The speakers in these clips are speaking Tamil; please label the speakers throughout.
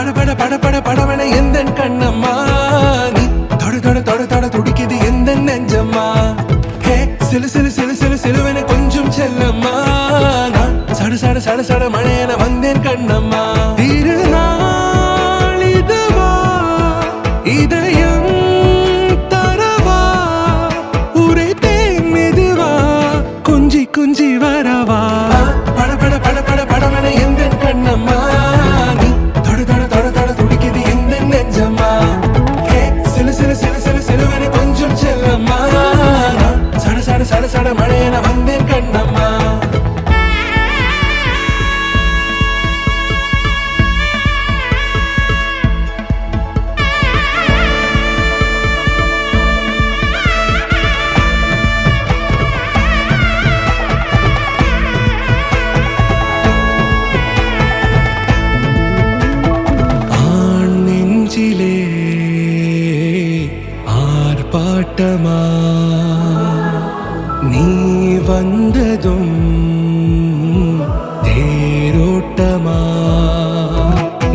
Speaker 1: பட பட பட படவன எந்தன் கண்ணம்மா நீ தொட தொட தொட தொட துடிக்குது எந்த நெஞ்சம்மா ஹே சிலு சிலு சிலு சிலு சிலுவன கொஞ்சம் செல்லம்மா நான் சட சட சட சட மழையன வந்தேன் கண்ணம்மா திருநாள் இதுவா இதயம் தரவா உரைத்தேன் மெதுவா கொஞ்சி கொஞ்சி வரவா பட பட பட பட படவன எந்தன் கண்ணம்மா நீ தொட தொட தொட தொட துடிக்குது எந்த நெஞ்சம்மா ஹே சிலு சிலு சிலு சிலு சிலுவன கொஞ்சம் செல்லம்மா நான் சட சட சட சட மழையன வந்தேன் கண்ணம்மா நெஞ்சிலே ஆர்ப்பாட்டமா நீ வந்ததும் தேரோட்டமா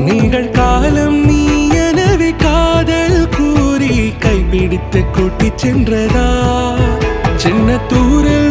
Speaker 1: நிகழ்காலம் நீ எனவே காதல் கூறி கைப்பிடித்து கூட்டிச் சென்றதா சின்ன தூரில்